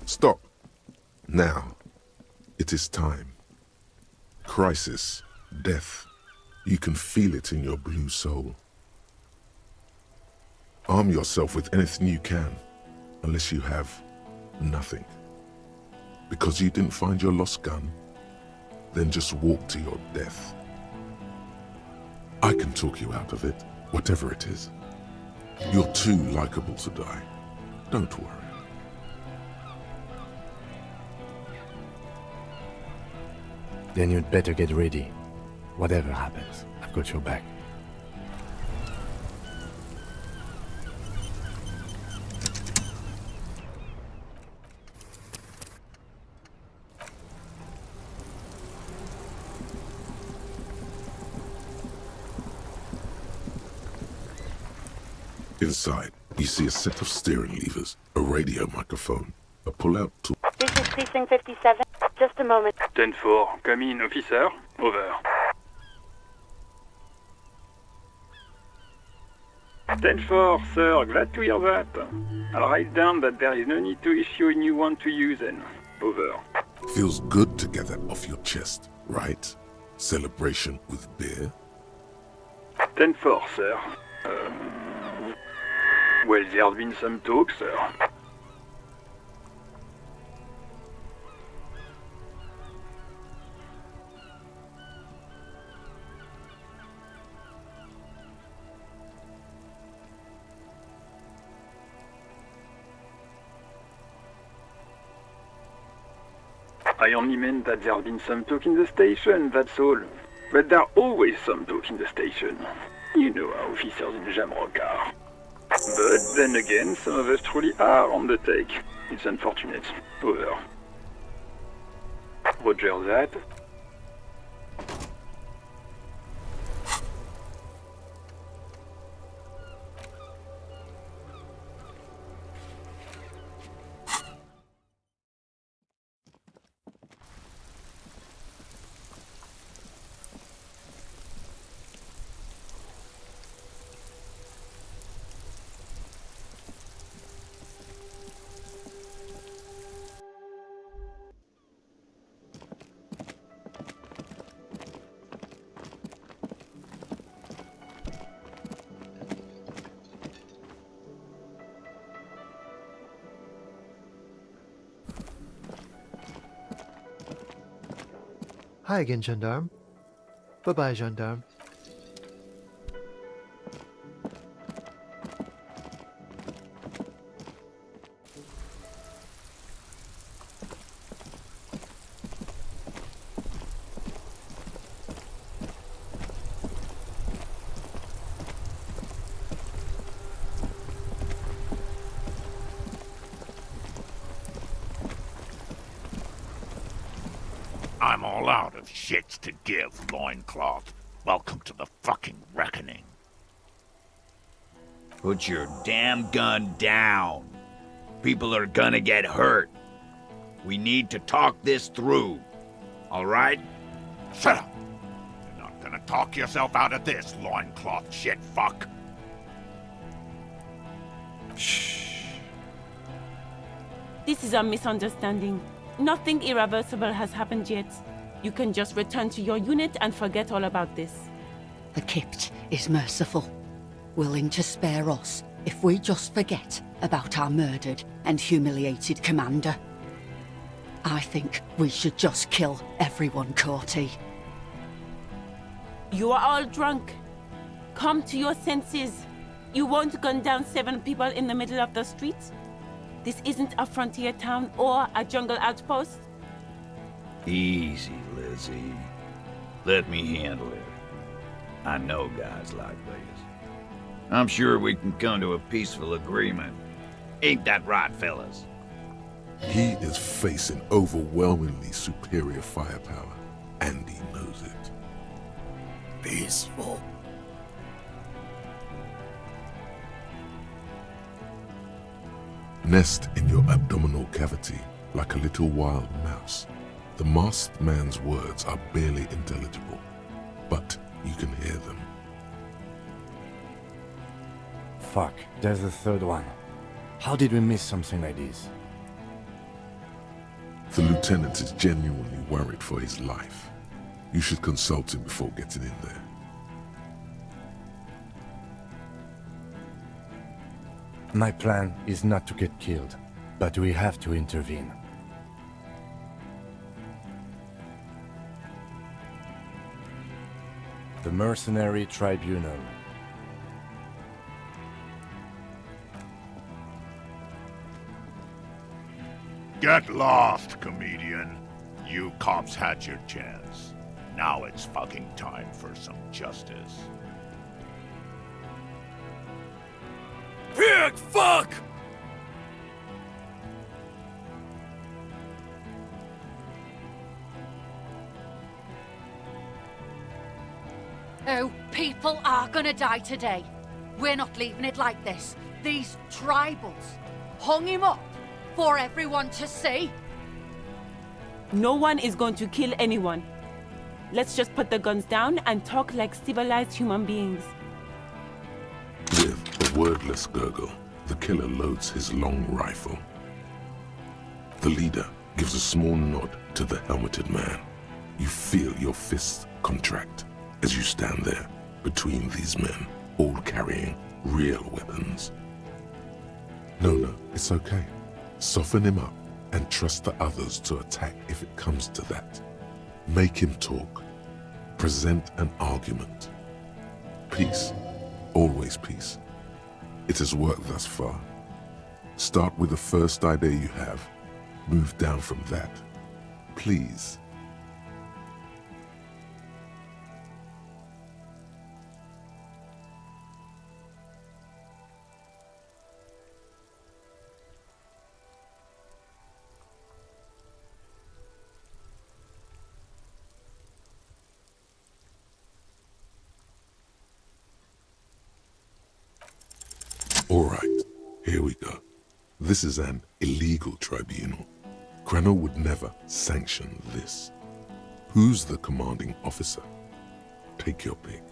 Stop. Now. It is time. Crisis. Death. You can feel it in your blue soul. Arm yourself with anything you can, unless you have nothing. Because you didn't find your lost gun, then just walk to your death. I can talk you out of it, whatever it is. You're too likable to die. Don't worry. Then you'd better get ready. Whatever happens, I've got your back. Inside, you see a set of steering levers, a radio microphone, a pull-out tool. This is Precinct 57. Just a moment. 10-4, come in, officer. Over. 10-4, sir, glad to hear that. I'll write down that there is no need to issue a new one to you then. Over. Feels good to get that off your chest, right? Celebration with beer? 10-4, sir. Well, there's been some talk, sir. I only meant that there's been some talk in the station, that's all. But there's always some talk in the station. You know how officers in Jamrock are. But then again, some of us truly are on the take. It's unfortunate. Over. Roger that. Hi again, gendarme. Bye-bye, gendarme. I'm all out of shits to give, loincloth. Welcome to the fucking reckoning. Put your damn gun down. People are gonna get hurt. We need to talk this through. All right? Shut up! You're not gonna talk yourself out of this, loincloth shit fuck. Shh. This is a misunderstanding. Nothing irreversible has happened yet. You can just return to your unit and forget all about this. The Kypt is merciful, willing to spare us if we just forget about our murdered and humiliated commander. I think we should just kill everyone, Courty. You are all drunk. Come to your senses. You won't gun down 7 people in the middle of the street. This isn't a frontier town or a jungle outpost. Easy, Lizzie. Let me handle it. I know guys like this. I'm sure we can come to a peaceful agreement. Ain't that right, fellas? He is facing overwhelmingly superior firepower, and he knows it. Peaceful. Nest in your abdominal cavity like a little wild mouse. The masked man's words are barely intelligible, but you can hear them. Fuck, there's the third one. How did we miss something like this? The lieutenant is genuinely worried for his life. You should consult him before getting in there. My plan is not to get killed, but we have to intervene. The mercenary tribunal. Get lost, comedian. You cops had your chance. Now it's fucking time for some justice. Pig fuck! Oh, people are gonna die today. We're not leaving it like this. These tribals hung him up for everyone to see. No one is going to kill anyone. Let's just put the guns down and talk like civilized human beings. With a wordless gurgle, the killer loads his long rifle. The leader gives a small nod to the helmeted man. You feel your fists contract as you stand there between these men, all carrying real weapons. No, it's okay. Soften him up and trust the others to attack if it comes to that. Make him talk. Present an argument. Peace. Always peace. It has worked thus far. Start with the first idea you have. Move down from that. Please. All right, here we go. This is an illegal tribunal. Krenner would never sanction this. Who's the commanding officer? Take your pick.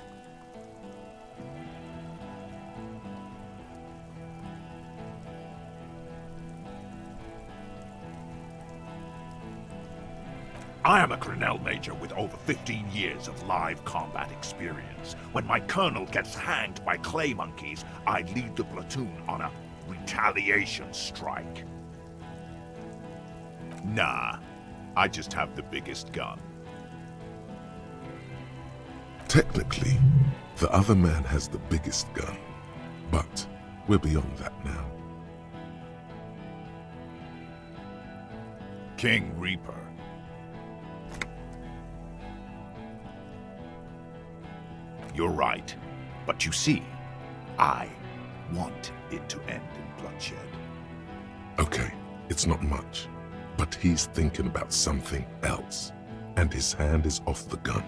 I am a Grinnell Major with over 15 years of live combat experience. When my colonel gets hanged by clay monkeys, I lead the platoon on a retaliation strike. Nah, I just have the biggest gun. Technically, the other man has the biggest gun, but we're beyond that now. King Reaper. You're right. But you see, I want it to end in bloodshed. Okay, it's not much, but he's thinking about something else, and his hand is off the gun.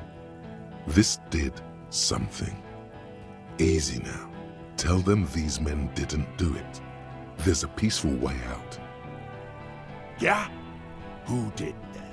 This did something. Easy now. Tell them these men didn't do it. There's a peaceful way out. Yeah? Who did that?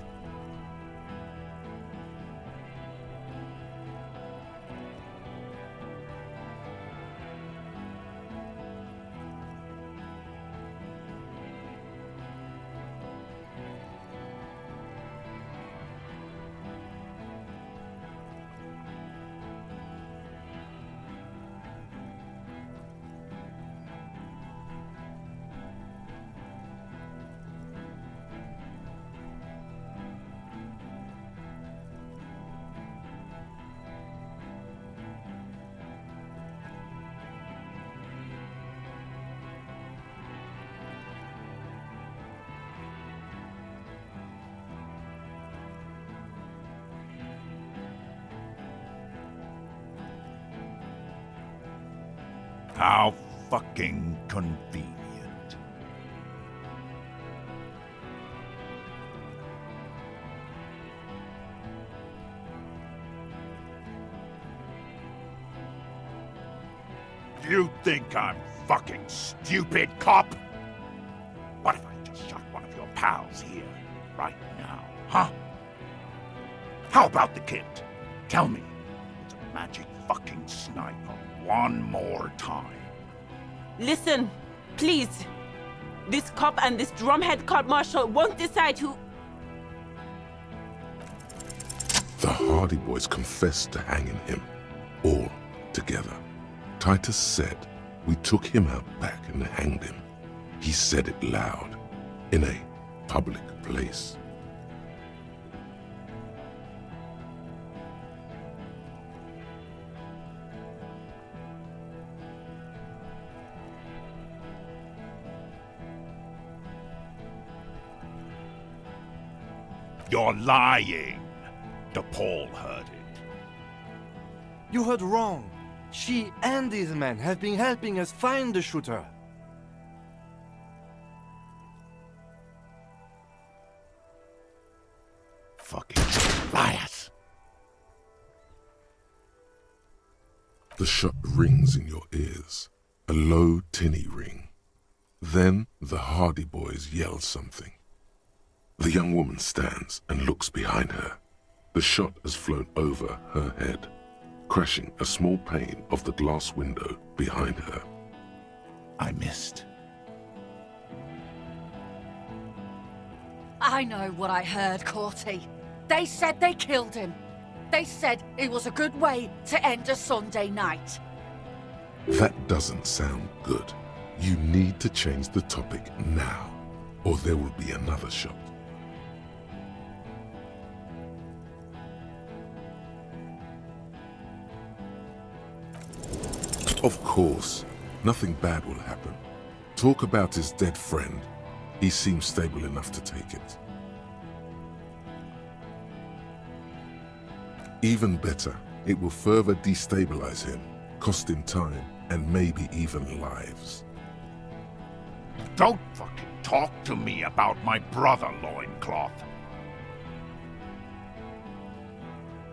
How fucking convenient. You think I'm fucking stupid, cop? What if I just shot one of your pals here, right now, huh? How about the kid? Tell me, it's a magic fucking sniper one more time. Listen, please. This cop and this drumhead court marshal won't decide who... Hardie boys confessed to hanging him, all together. Titus said, "We took him out back and hanged him." He said it loud, in a public place. You're lying. DePaul heard it. You heard wrong. She and these men have been helping us find the shooter. Fucking liars. The shot rings in your ears, a low, tinny ring. Then the Hardie boys yell something. The young woman stands and looks behind her. The shot has flown over her head, crashing a small pane of the glass window behind her. I missed. I know what I heard, Corty. They said they killed him. They said it was a good way to end a Sunday night. That doesn't sound good. You need to change the topic now, or there will be another shot. Of course, nothing bad will happen. Talk about his dead friend. He seems stable enough to take it. Even better, it will further destabilize him, cost him time, and maybe even lives. Don't fucking talk to me about my brother, Loincloth.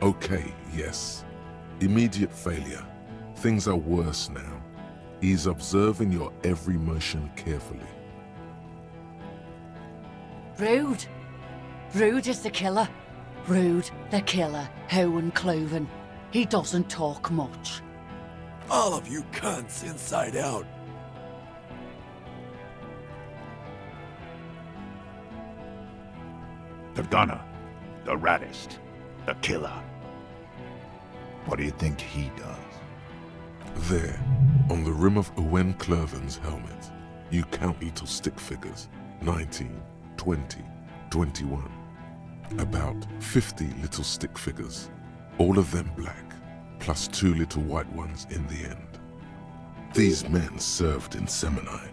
Okay, yes. Immediate failure. Things are worse now. He's observing your every motion carefully. Ruud. Ruud is the killer. Ruud, the killer, Hohen Cloven. He doesn't talk much. All of you cunts inside out. The gunner, the raddest, the killer. What do you think he does? There, on the rim of Owen Cloven's helmet, you count little stick figures. 19, 20, 21. About 50 little stick figures. All of them black, plus 2 little white ones in the end. These men served in Seminine,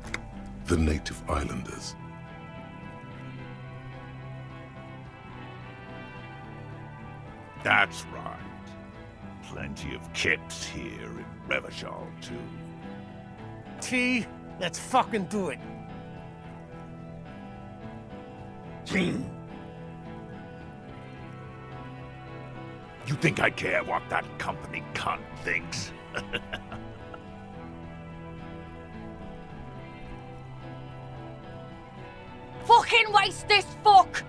the native islanders. That's right. Plenty of kips here in Revachol, too. T, let's fucking do it. You think I care what that company cunt thinks? Fucking waste this fuck!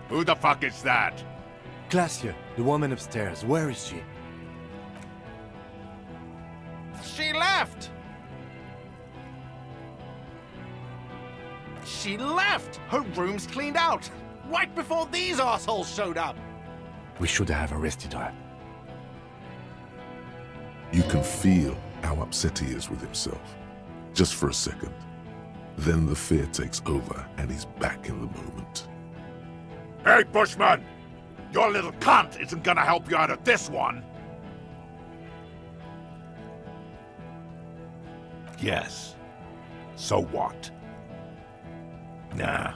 Who the fuck is that? Klaasje, the woman upstairs, where is she? She left! She left! Her room's cleaned out! Right before these assholes showed up! We should have arrested her. You can feel how upset he is with himself. Just for a second. Then the fear takes over and he's back in the moment. Hey, Bushman! Your little cunt isn't gonna help you out of this one! Yes. So what? Nah.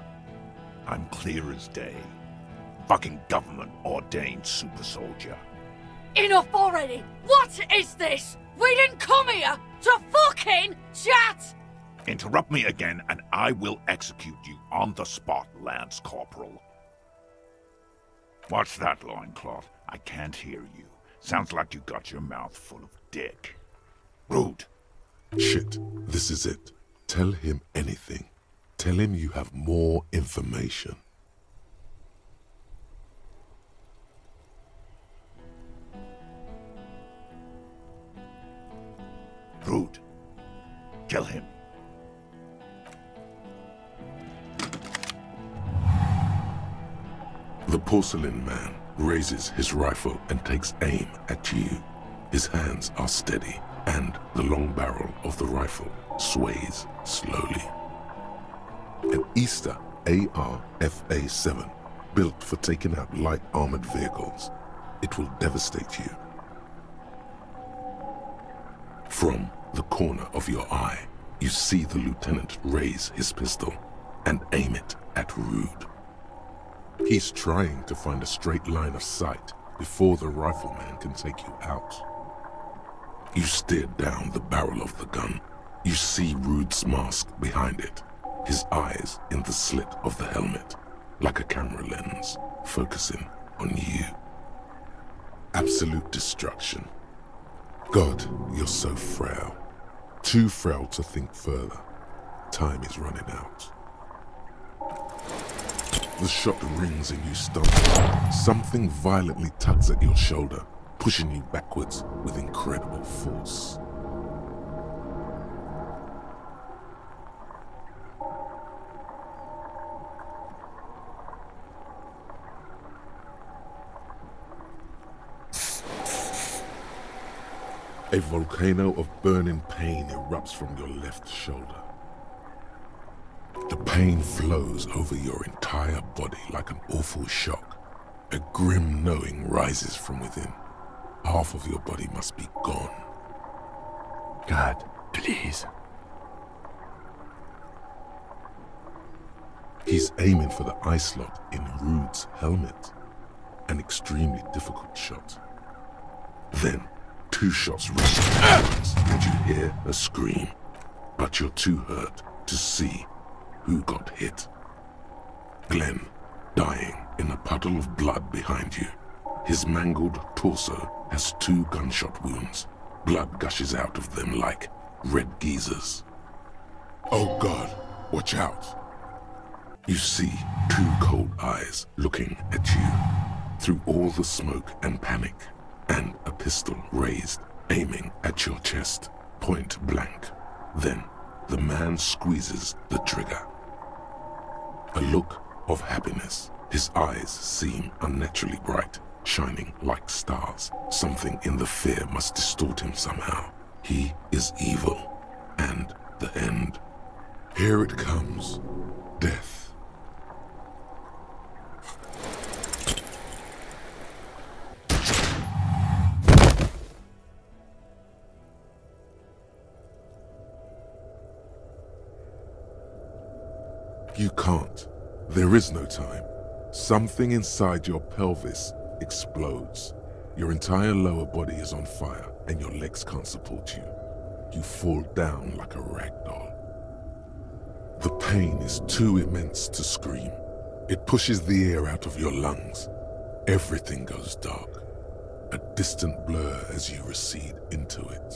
I'm clear as day. Fucking government-ordained super soldier. Enough already! What is this? We didn't come here to fucking chat! Interrupt me again and I will execute you on the spot, Lance Corporal. What's that, Loincloth? I can't hear you. Sounds like you got your mouth full of dick. Ruud. Shit, this is it. Tell him anything. Tell him you have more information. Ruud. Kill him. The porcelain man raises his rifle and takes aim at you. His hands are steady, and the long barrel of the rifle sways slowly. An Easter AR-FA-7, built for taking out light armored vehicles. It will devastate you. From the corner of your eye, you see the lieutenant raise his pistol and aim it at Ruud. He's trying to find a straight line of sight before the rifleman can take you out. You stare down the barrel of the gun. You see Ruud's mask behind it, his eyes in the slit of the helmet, like a camera lens, focusing on you. Absolute destruction. God, you're so frail. Too frail to think further. Time is running out. The shot rings and you stumble. Something violently tugs at your shoulder, pushing you backwards with incredible force. A volcano of burning pain erupts from your left shoulder. The pain flows over your entire body like an awful shock. A grim knowing rises from within. Half of your body must be gone. God, please. He's aiming for the eye slot in Ruud's helmet. An extremely difficult shot. Then, 2 shots ring at once, and you hear a scream. But you're too hurt to see who got hit. Glenn, dying in a puddle of blood behind you. His mangled torso has 2 gunshot wounds. Blood gushes out of them like red geysers. Oh God, watch out. You see 2 cold eyes looking at you through all the smoke and panic, and a pistol raised, aiming at your chest, point blank. Then the man squeezes the trigger. A look of happiness. His eyes seem unnaturally bright, shining like stars. Something in the fear must distort him somehow. He is evil, and the end. Here it comes. Death. You can't. There is no time. Something inside your pelvis explodes. Your entire lower body is on fire, and your legs can't support you. You fall down like a rag doll. The pain is too immense to scream. It pushes the air out of your lungs. Everything goes dark. A distant blur as you recede into it.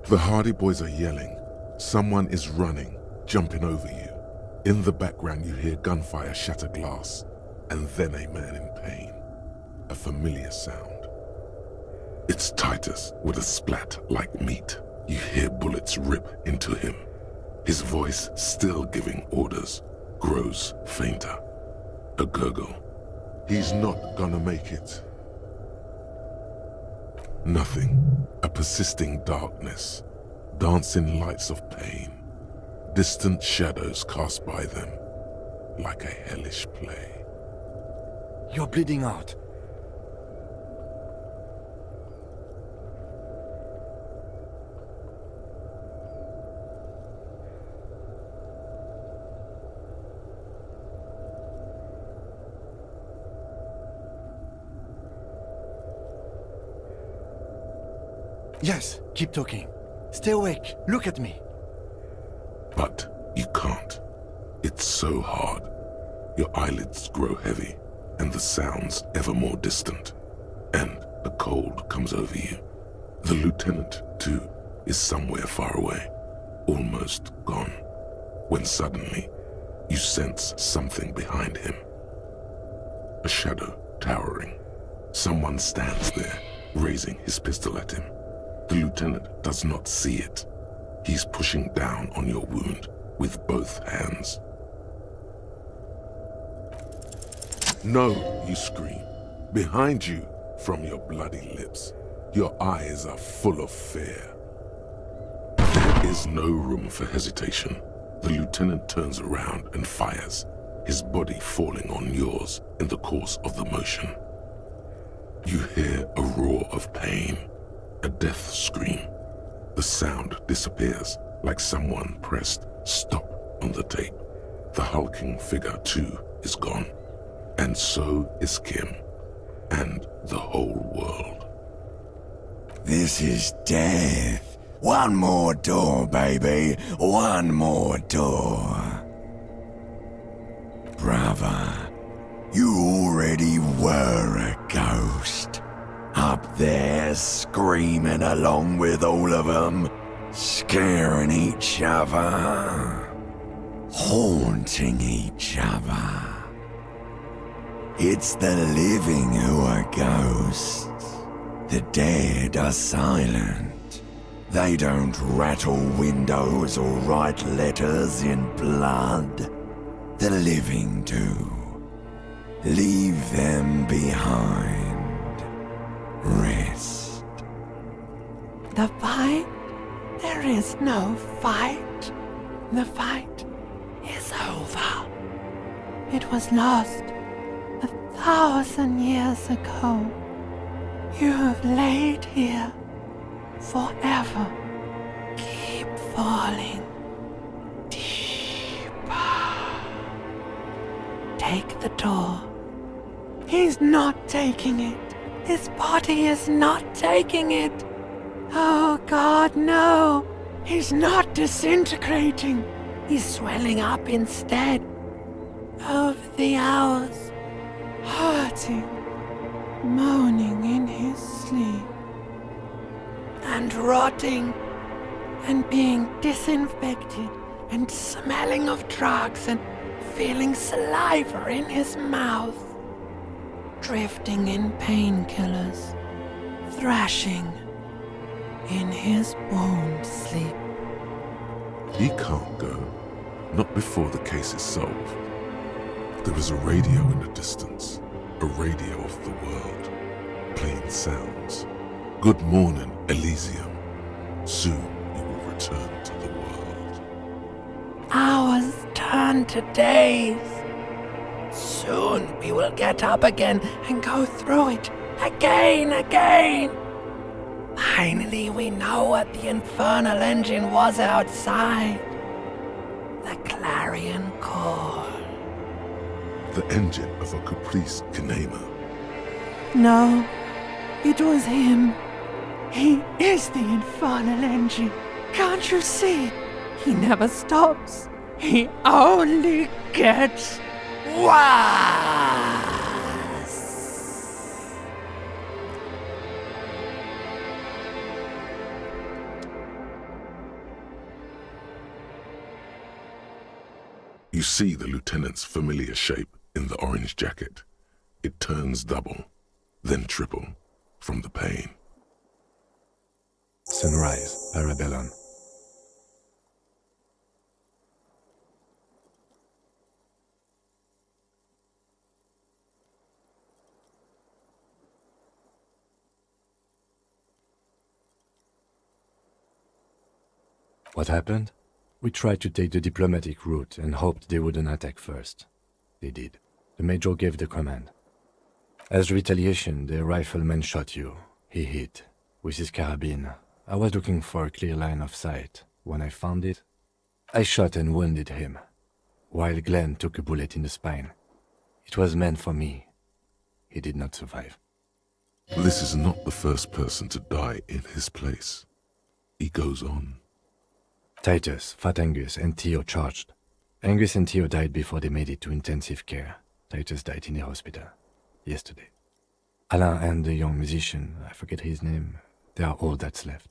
The Hardie boys are yelling. Someone is running, jumping over you. In the background you hear gunfire shatter glass, and then a man in pain. A familiar sound. It's Titus with a splat like meat. You hear bullets rip into him. His voice, still giving orders, grows fainter. A gurgle. He's not gonna make it. Nothing. A persisting darkness. Dancing lights of pain. Distant shadows cast by them, like a hellish play. You're bleeding out. Yes, keep talking. Stay awake. Look at me. But you can't. It's so hard. Your eyelids grow heavy, and the sounds ever more distant. And a cold comes over you. The lieutenant, too, is somewhere far away, almost gone, when suddenly you sense something behind him. A shadow towering. Someone stands there, raising his pistol at him. The lieutenant does not see it. He's pushing down on your wound with both hands. No, you scream. Behind you, from your bloody lips, your eyes are full of fear. There is no room for hesitation. The lieutenant turns around and fires, his body falling on yours in the course of the motion. You hear a roar of pain, a death scream. The sound disappears like someone pressed stop on the tape. The hulking figure, too, is gone. And so is Kim, and the whole world. This is death. One more door, baby. One more door. Brother, you already were a ghost. Up there, screaming along with all of them, scaring each other, haunting each other. It's the living who are ghosts. The dead are silent. They don't rattle windows or write letters in blood. The living do. Leave them behind. Rest. The fight? There is no fight. The fight is over. It was lost 1,000 years ago. You have laid here forever. Keep falling deeper. Take the door. He's not taking it. His body is not taking it. Oh God, no. He's not disintegrating. He's swelling up instead. Over the hours, hurting, moaning in his sleep, and rotting, and being disinfected, and smelling of drugs, and feeling saliva in his mouth, drifting in painkillers, thrashing in his wound sleep. He can't go, not before the case is solved. There is a radio in the distance, a radio of the world, playing sounds. Good morning, Elysium. Soon you will return to the world. Hours turn to days. Soon we will get up again and go through it again. Finally we know what the infernal engine was outside. The clarion call. The engine of a Caprice Kinema. No, it was him. He is the infernal engine. Can't you see? He never stops. He only gets worse. You see the lieutenant's familiar shape in the orange jacket. It turns double, then triple, from the pain. Sunrise, parabellum. What happened? We tried to take the diplomatic route and hoped they wouldn't attack first. They did. The major gave the command. As retaliation, the rifleman shot you. He hit. With his carabine. I was looking for a clear line of sight. When I found it, I shot and wounded him, while Glenn took a bullet in the spine. It was meant for me. He did not survive. This is not the first person to die in his place. He goes on. Titus, Fat Angus, and Theo charged. Angus and Theo died before they made it to intensive care. Titus died in the hospital yesterday. Alain and the young musician, I forget his name, they are all that's left.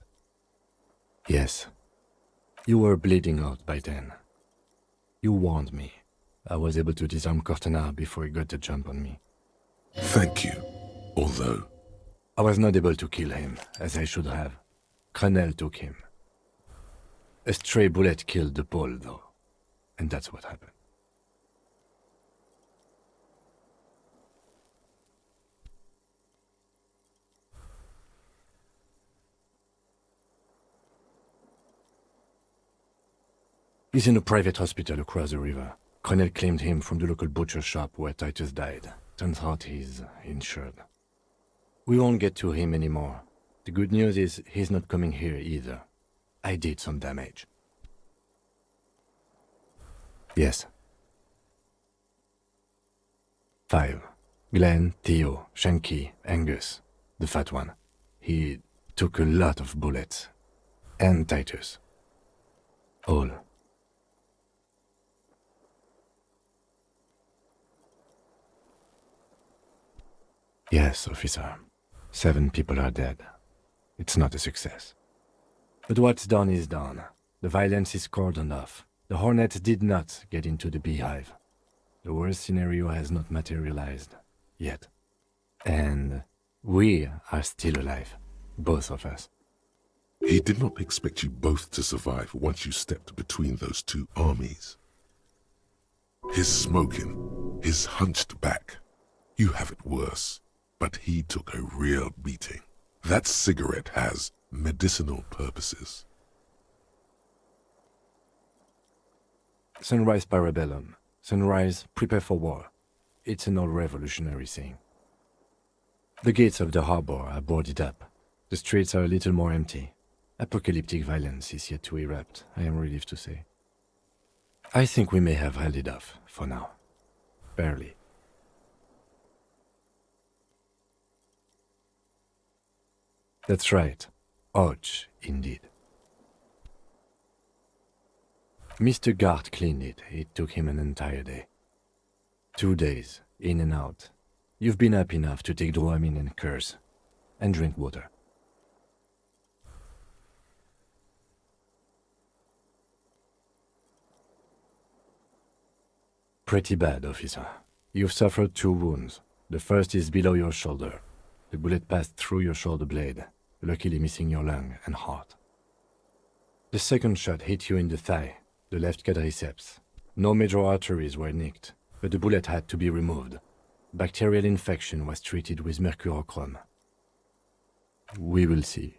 Yes. You were bleeding out by then. You warned me. I was able to disarm Cortana before he got the jump on me. Thank you, although... I was not able to kill him, as I should have. Crenel took him. A stray bullet killed the Pole, though. And that's what happened. He's in a private hospital across the river. Colonel claimed him from the local butcher shop where Titus died. Turns out he's insured. We won't get to him anymore. The good news is he's not coming here either. I did some damage. Yes. 5. Glenn, Theo, Shanky, Angus, the fat one. He took a lot of bullets. And Titus. All. Yes, officer. 7 people are dead. It's not a success. But what's done is done. The violence is cordoned off. The Hornets did not get into the beehive. The worst scenario has not materialized. Yet. And we are still alive. Both of us. He did not expect you both to survive once you stepped between those two armies. His smoking, his hunched back. You have it worse, but he took a real beating. That cigarette has medicinal purposes. Sunrise parabellum. Sunrise, prepare for war. It's an old revolutionary saying. The gates of the harbor are boarded up. The streets are a little more empty. Apocalyptic violence is yet to erupt, I am relieved to say. I think we may have held it off, for now. Barely. That's right. Ouch, indeed. Mr. Garte cleaned it. It took him an entire day. 2 days, in and out. You've been up enough to take Dramamine and curse. And drink water. Pretty bad, officer. You've suffered 2 wounds. The first is below your shoulder. The bullet passed through your shoulder blade, luckily missing your lung and heart. The second shot hit you in the thigh, the left quadriceps. No major arteries were nicked, but the bullet had to be removed. Bacterial infection was treated with mercurochrome. We will see.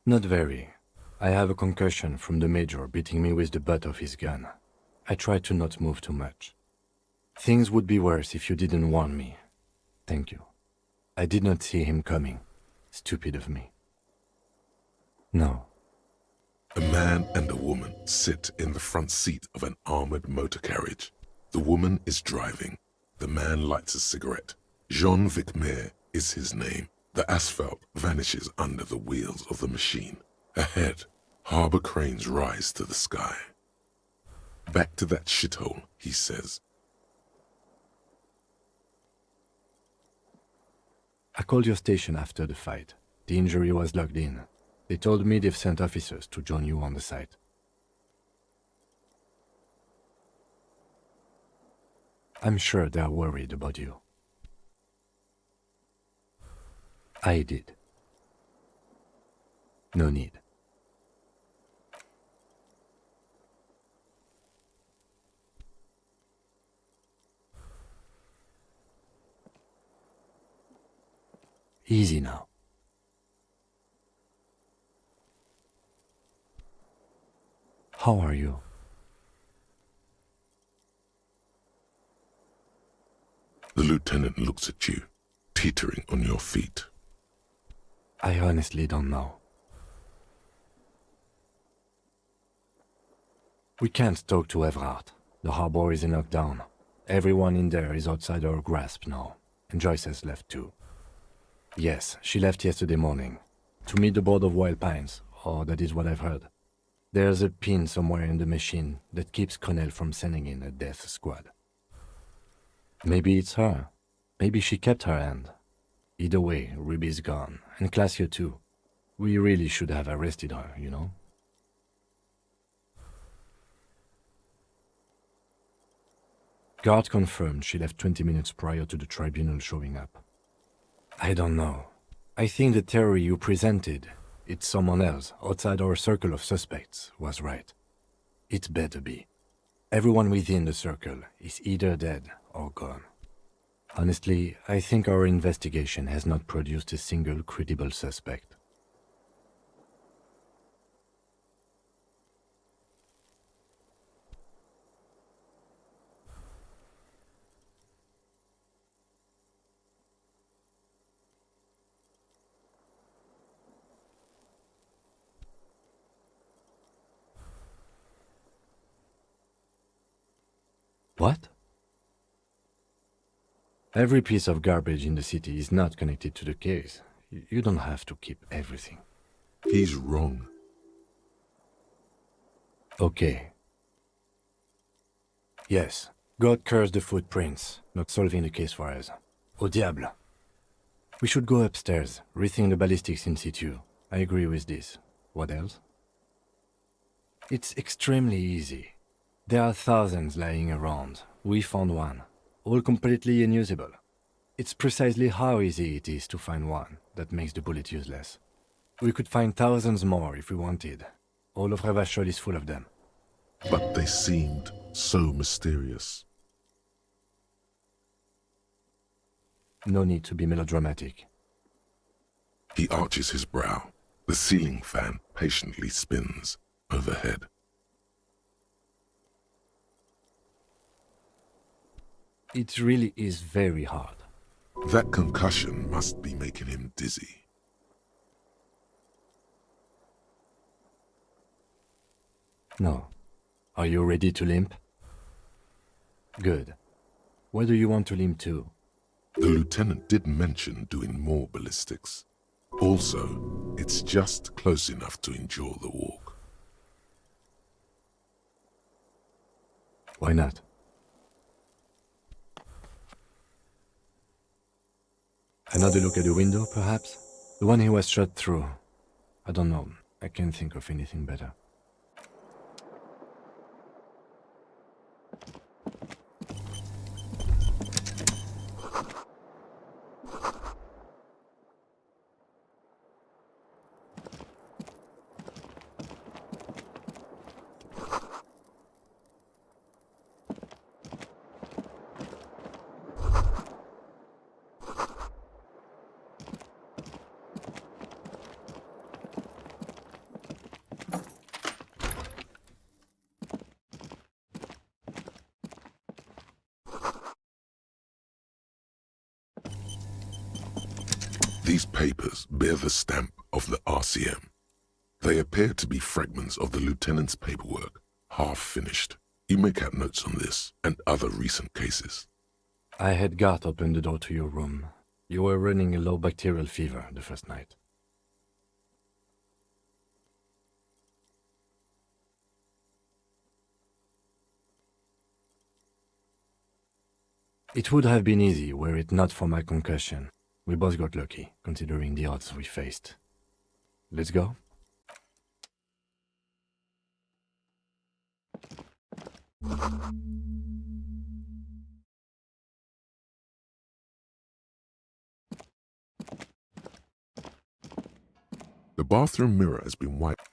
Not very. I have a concussion from the major beating me with the butt of his gun. I tried to not move too much. Things would be worse if you didn't warn me. Thank you. I did not see him coming. Stupid of me. No. A man and a woman sit in the front seat of an armored motor carriage. The woman is driving. The man lights a cigarette. Jean Vicmer is his name. The asphalt vanishes under the wheels of the machine. Ahead, harbor cranes rise to the sky. Back to that shithole, he says. I called your station after the fight. The injury was logged in. They told me they've sent officers to join you on the site. I'm sure they're worried about you. I did. No need. Easy now. How are you? The lieutenant looks at you, teetering on your feet. I honestly don't know. We can't talk to Everard. The harbor is in lockdown. Everyone in there is outside our grasp now, and Joyce has left too. Yes, she left yesterday morning, to meet the board of Wild Pines, or that is what I've heard. There's a pin somewhere in the machine that keeps Connell from sending in a death squad. Maybe it's her. Maybe she kept her hand. Either way, Ruby's gone, and Klaasje too. We really should have arrested her, you know? Guard confirmed she left 20 minutes prior to the tribunal showing up. I don't know. I think the theory you presented, it's someone else outside our circle of suspects, was right. It better be. Everyone within the circle is either dead or gone. Honestly, I think our investigation has not produced a single credible suspect. What? Every piece of garbage in the city is not connected to the case. You don't have to keep everything. He's wrong. Okay. Yes, God cursed the footprints, not solving the case for us. Au diable. We should go upstairs, rethink the ballistics in situ. I agree with this. What else? It's extremely easy. There are thousands lying around. We found one, all completely unusable. It's precisely how easy it is to find one that makes the bullet useless. We could find thousands more if we wanted. All of Revachol is full of them. But they seemed so mysterious. No need to be melodramatic. He arches his brow. The ceiling fan patiently spins overhead. It really is very hard. That concussion must be making him dizzy. No. Are you ready to limp? Good. Where do you want to limp to? The lieutenant did mention doing more ballistics. Also, it's just close enough to endure the walk. Why not? Another look at the window, perhaps? The one he was shot through. I don't know. I can't think of anything better. These papers bear the stamp of the RCM. They appear to be fragments of the lieutenant's paperwork, half finished. You make out notes on this and other recent cases. I had Garte open the door to your room. You were running a low bacterial fever the first night. It would have been easy were it not for my concussion. We both got lucky, considering the odds we faced. Let's go? The bathroom mirror has been wiped.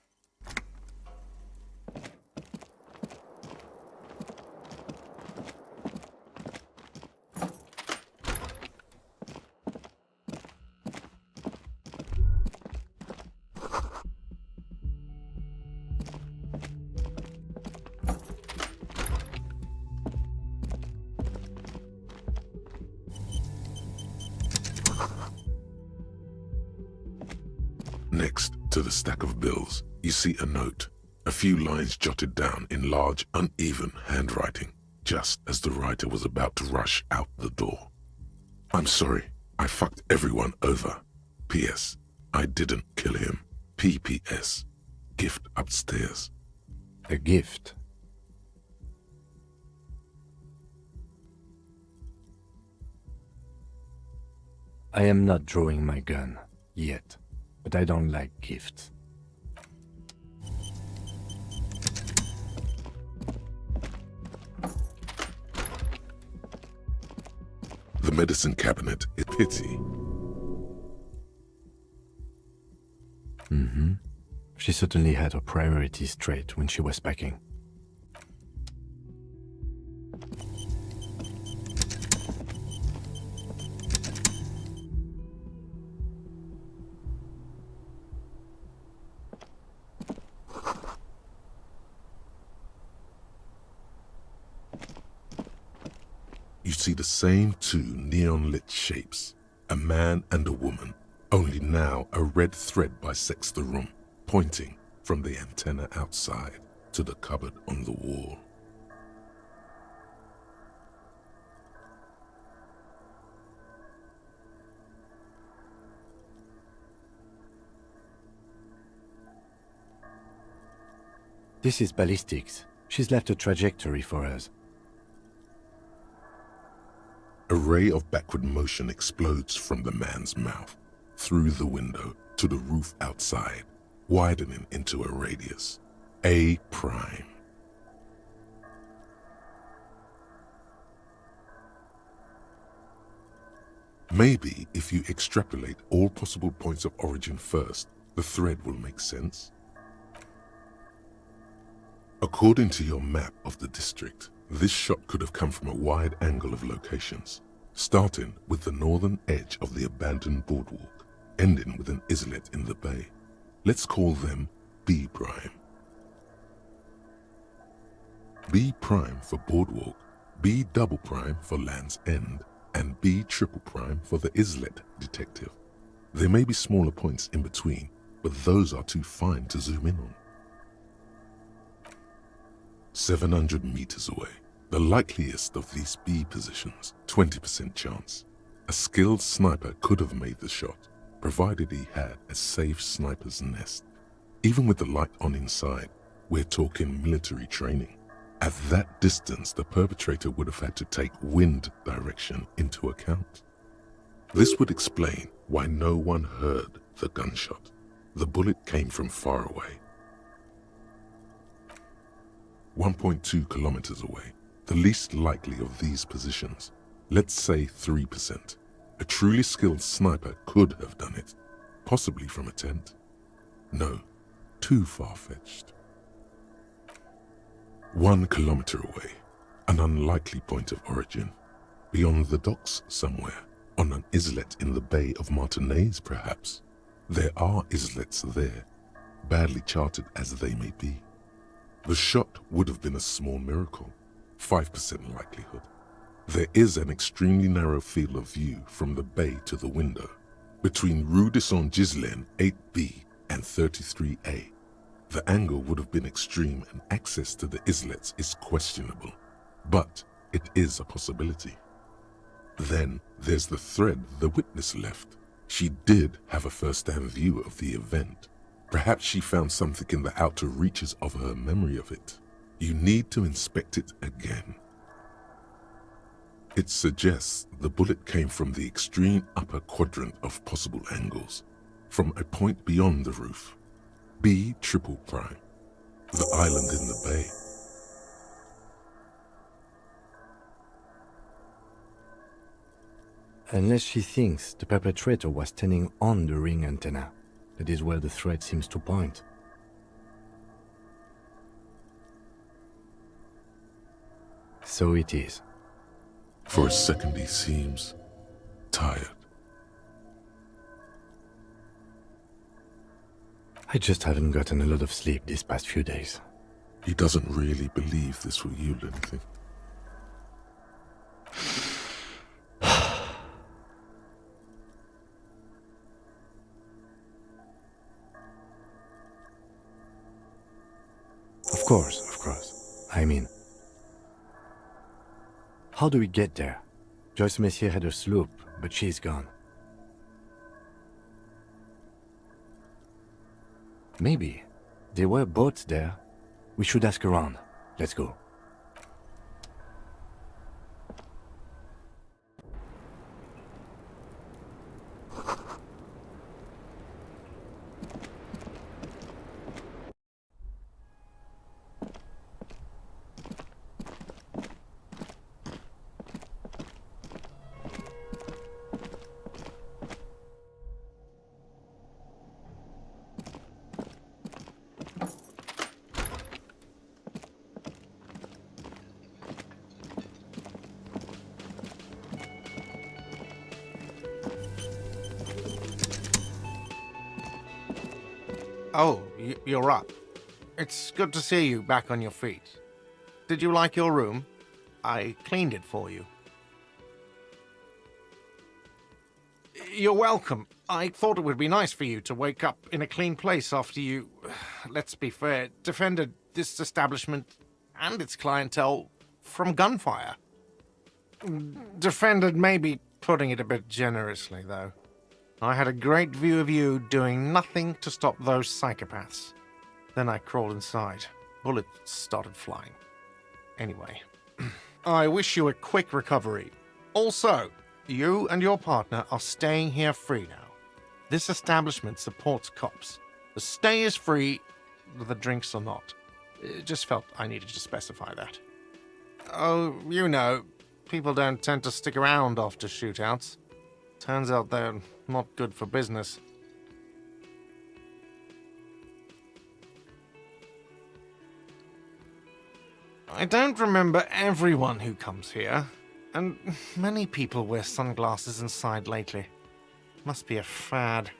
Next to the stack of bills, you see a note, a few lines jotted down in large, uneven handwriting, just as the writer was about to rush out the door. I'm sorry, I fucked everyone over. P.S. I didn't kill him. P.P.S. Gift upstairs. A gift? I am not drawing my gun, yet. But I don't like gifts. The medicine cabinet is pity. Mm-hmm. She certainly had her priorities straight when she was packing. You see the same two neon-lit shapes, a man and a woman, only now a red thread bisects the room, pointing from the antenna outside to the cupboard on the wall. This is ballistics. She's left a trajectory for us. A ray of backward motion explodes from the man's mouth, through the window to the roof outside, widening into a radius. A prime. Maybe if you extrapolate all possible points of origin first, the thread will make sense. According to your map of the district, this shot could have come from a wide angle of locations, starting with the northern edge of the abandoned boardwalk, ending with an islet in the bay. Let's call them B prime. B prime for boardwalk, B double prime for Land's End, and B triple prime for the islet detective. There may be smaller points in between, but those are too fine to zoom in on. 700 meters away, the likeliest of these B positions, 20% chance. A skilled sniper could have made the shot, provided he had a safe sniper's nest. Even with the light on inside, we're talking military training. At that distance, the perpetrator would have had to take wind direction into account. This would explain why no one heard the gunshot. The bullet came from far away. 1.2 kilometers away, the least likely of these positions, let's say 3%. A truly skilled sniper could have done it, possibly from a tent. No, too far-fetched. 1 kilometer away, an unlikely point of origin. Beyond the docks somewhere, on an islet in the Bay of Martinez perhaps. There are islets there, badly charted as they may be. The shot would have been a small miracle, 5% likelihood. There is an extremely narrow field of view from the bay to the window, between Rue de Saint-Ghislain 8B and 33A. The angle would have been extreme and access to the islets is questionable, but it is a possibility. Then there's the thread the witness left. She did have a first-hand view of the event. Perhaps she found something in the outer reaches of her memory of it. You need to inspect it again. It suggests the bullet came from the extreme upper quadrant of possible angles, from a point beyond the roof. B triple prime, the island in the bay. Unless she thinks the perpetrator was standing on the ring antenna. That is where the thread seems to point. So it is. For a second he seems tired. I just haven't gotten a lot of sleep these past few days. He doesn't really believe this will yield anything. Of course. I mean, how do we get there? Joyce Messier had a sloop, but she's gone. Maybe there were boats there. We should ask around. Let's go. Oh, you're up. It's good to see you back on your feet. Did you like your room? I cleaned it for you. You're welcome. I thought it would be nice for you to wake up in a clean place after you, let's be fair, defended this establishment and its clientele from gunfire. Defended may be putting it a bit generously, though. I had a great view of you doing nothing to stop those psychopaths. Then I crawled inside. bullets started flying. Anyway, I wish you a quick recovery. Also, you and your partner are staying here free now. This establishment supports cops. The stay is free, the drinks are not. It just felt I needed to specify that. Oh, you know, people don't tend to stick around after shootouts. Turns out they're not good for business. I don't remember everyone who comes here, and many people wear sunglasses inside lately. Must be a fad.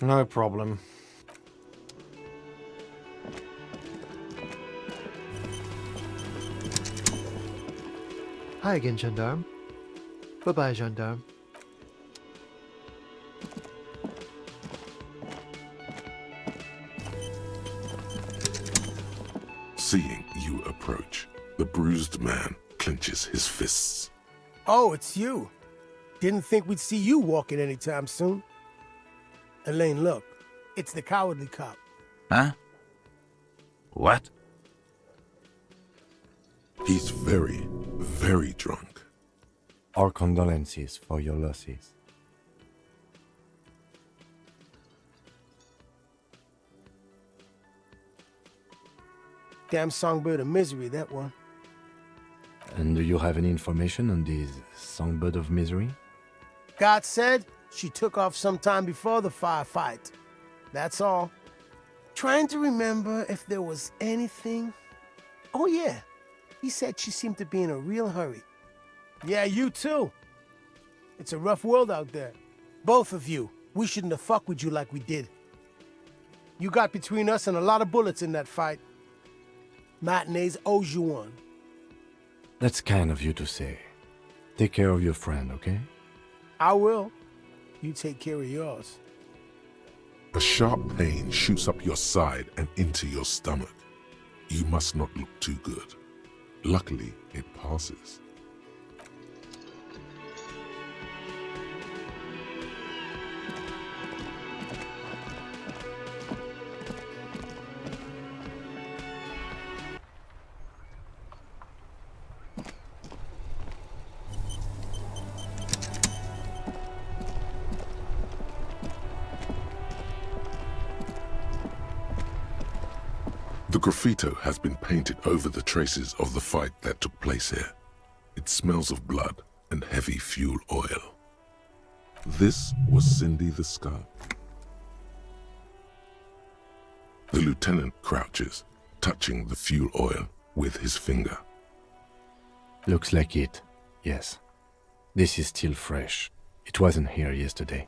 No problem. Hi again, gendarme. Bye-bye, gendarme. Seeing you approach, the bruised man clenches his fists. Oh, it's you. Didn't think we'd see you walking anytime soon. Elaine, look. It's the cowardly cop. Huh? What? He's very, very drunk. Our condolences for your losses. Damn songbird of misery, that one. And do you have any information on this songbird of misery? God said she took off sometime before the firefight. That's all. Trying to remember if there was anything. Oh yeah, he said she seemed to be in a real hurry. Yeah, you too. It's a rough world out there. Both of you. We shouldn't have fucked with you like we did. You got between us and a lot of bullets in that fight. Matinees owes you one. That's kind of you to say. Take care of your friend, okay? I will. You take care of yours. A sharp pain shoots up your side and into your stomach. You must not look too good. Luckily, it passes. The graffito has been painted over the traces of the fight that took place here. It smells of blood and heavy fuel oil. This was Cindy the Scar. The lieutenant crouches, touching the fuel oil with his finger. Looks like it, yes. This is still fresh. It wasn't here yesterday.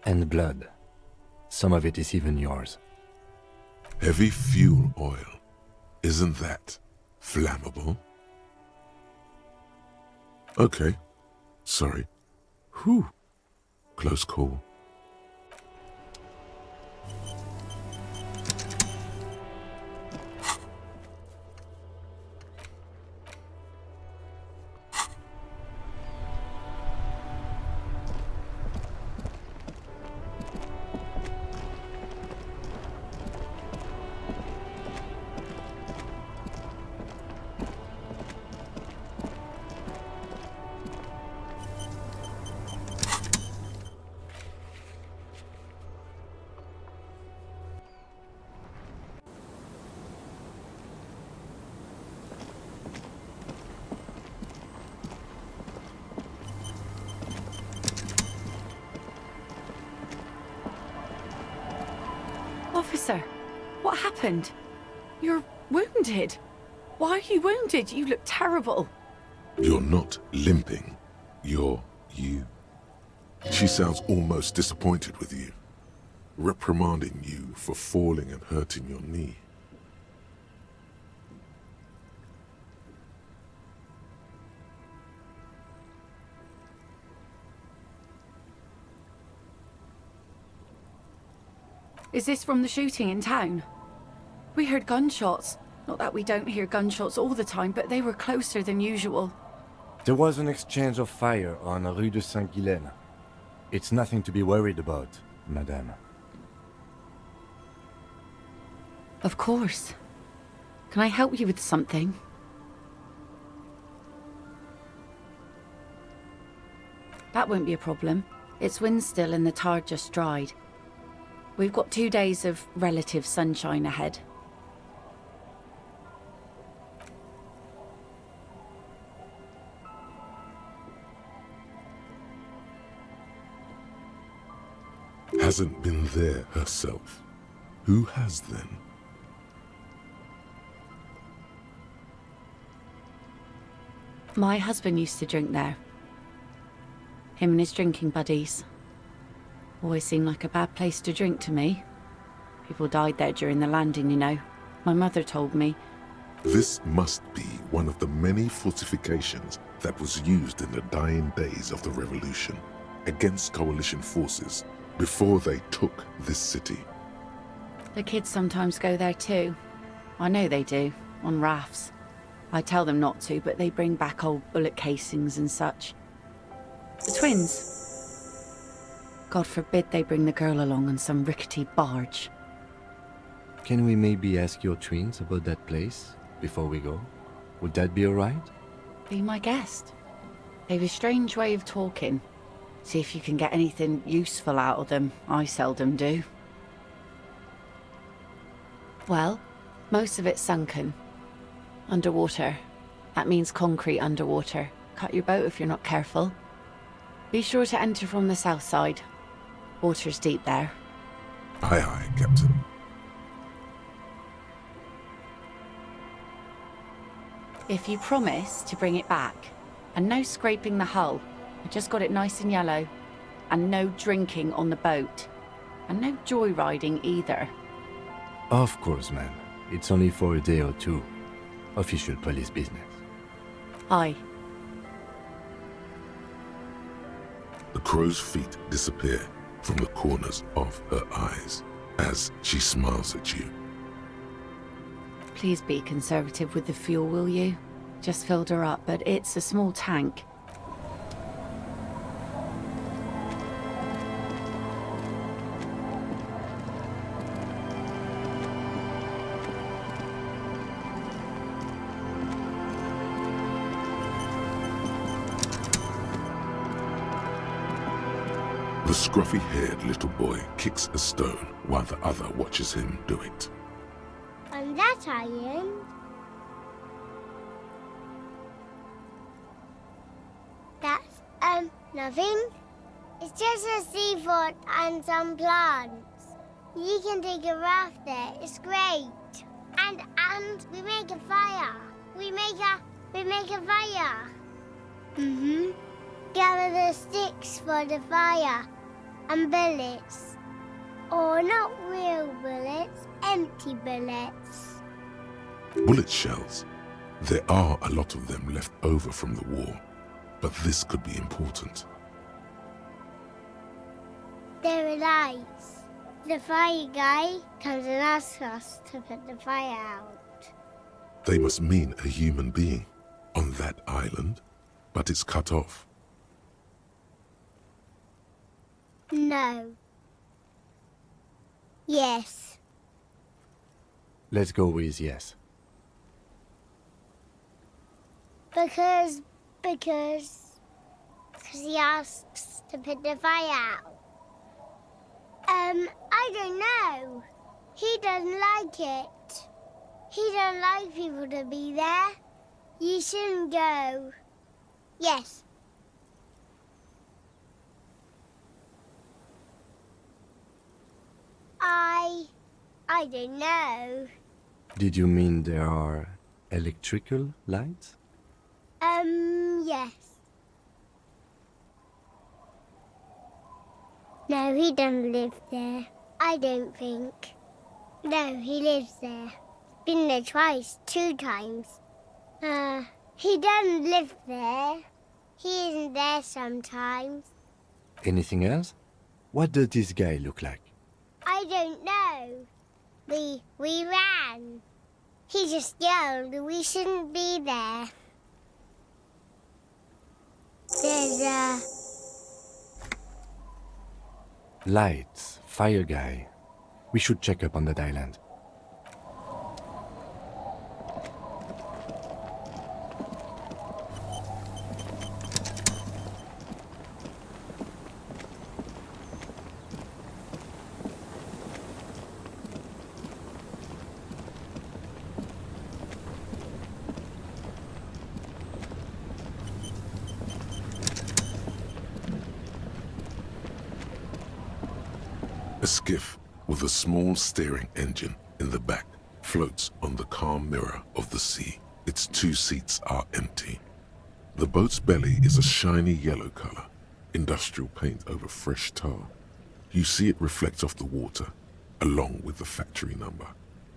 And blood. Some of it is even yours. Heavy fuel oil. Isn't that flammable? Okay. Sorry. Whew. Close call. Officer, what happened? You're wounded. Why are you wounded? You look terrible. You're not limping. You're you. She sounds almost disappointed with you, reprimanding you for falling and hurting your knee. Is this from the shooting in town? We heard gunshots. Not that we don't hear gunshots all the time, but they were closer than usual. There was an exchange of fire on Rue de Saint-Guylaine. It's nothing to be worried about, madame. Of course. Can I help you with something? That won't be a problem. It's wind still and the tar just dried. We've got 2 days of relative sunshine ahead. Hasn't been there herself. Who has then? My husband used to drink there. Him and his drinking buddies. Always seemed like a bad place to drink to me. People died there during the landing, you know. My mother told me. This must be one of the many fortifications that was used in the dying days of the revolution against coalition forces before they took this city. The kids sometimes go there too. I know they do, on rafts. I tell them not to, but they bring back old bullet casings and such. The twins. God forbid they bring the girl along on some rickety barge. Can we maybe ask your twins about that place before we go? Would that be alright? Be my guest. They've a strange way of talking. See if you can get anything useful out of them. I seldom do. Well, most of it's sunken. Underwater. That means concrete underwater. Cut your boat if you're not careful. Be sure to enter from the south side. Water's deep there. Aye, aye, Captain. If you promise to bring it back, and no scraping the hull, I just got it nice and yellow, and no drinking on the boat, and no joyriding either. Of course, ma'am. It's only for a day or two. Official police business. Aye. The crow's feet disappear from the corners of her eyes as she smiles at you. Please be conservative with the fuel, will you? Just filled her up, but it's a small tank. The scruffy-haired little boy kicks a stone while the other watches him do it. On that island? That's, nothing. It's just a seafort and some plants. You can take a raft there. It's great. And we make a fire. We make a fire. Mm-hmm. Gather the sticks for the fire. And bullets. Or not real bullets, empty bullets. Bullet shells. There are a lot of them left over from the war, but this could be important. There are lights. The fire guy comes and asks us to put the fire out. They must mean a human being on that island, but it's cut off. No. Yes. Let's go with yes. Because he asks to put the fire out. I don't know. He doesn't like it. He don't like people to be there. You shouldn't go. Yes. I don't know. Did you mean there are electrical lights? Yes. No, he doesn't live there. I don't think. No, he lives there. Been there twice, 2 times. He doesn't live there. He isn't there sometimes. Anything else? What does this guy look like? I don't know. We ran. He just yelled we shouldn't be there. There's Lights, fire guy. We should check up on that island. A skiff with a small steering engine in the back floats on the calm mirror of the sea. Its 2 seats are empty. The boat's belly is a shiny yellow color, industrial paint over fresh tar. You see it reflect off the water, along with the factory number,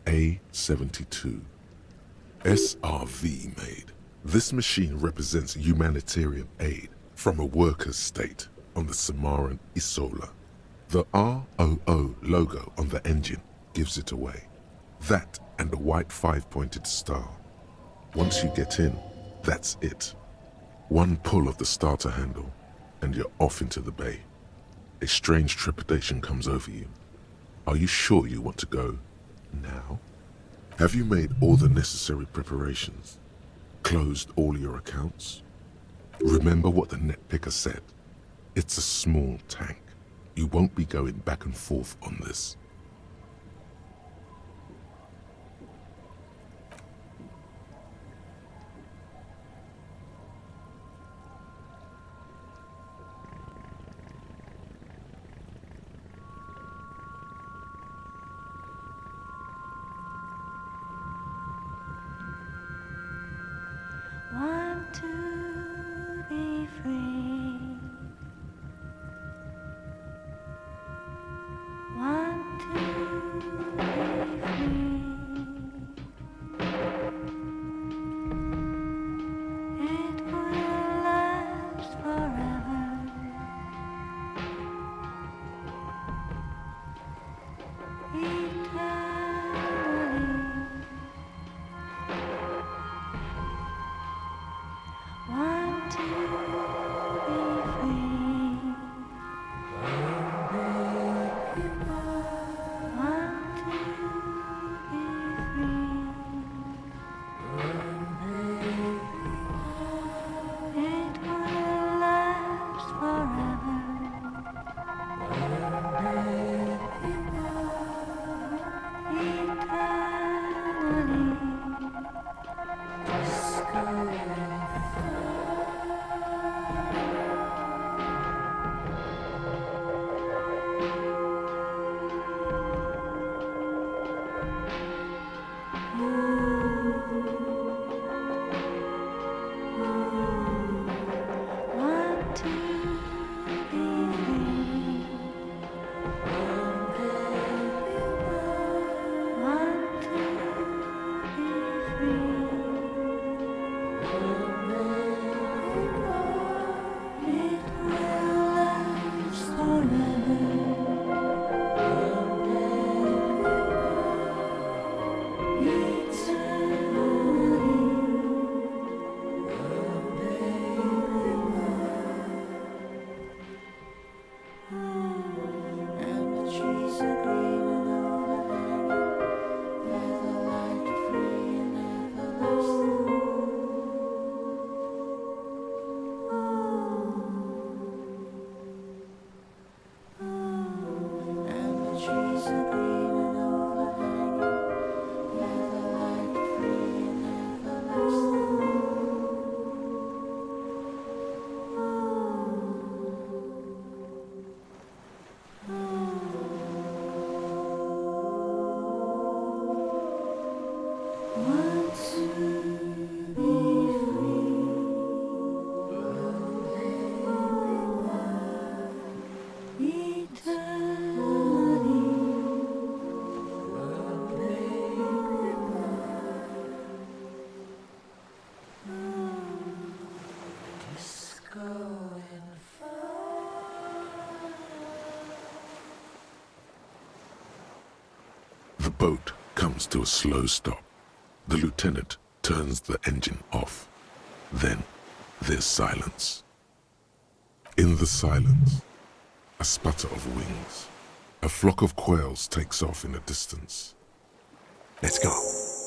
A72. SRV made. This machine represents humanitarian aid from a workers' state on the Samaran Isola. The ROO logo on the engine gives it away. That and a white 5-pointed star. Once you get in, that's it. One pull of the starter handle, and you're off into the bay. A strange trepidation comes over you. Are you sure you want to go now? Have you made all the necessary preparations? Closed all your accounts? Remember what the net picker said. It's a small tank. You won't be going back and forth on this. Want to be free. Want to be free. It will last forever. Eternally. Want to be free. Want to be free. It will last forever. Want to be free. Want to be free. It will last forever. The boat comes to a slow stop. The lieutenant turns the engine off. Then there's silence. In the silence, a sputter of wings. A flock of quails takes off in the distance. Let's go.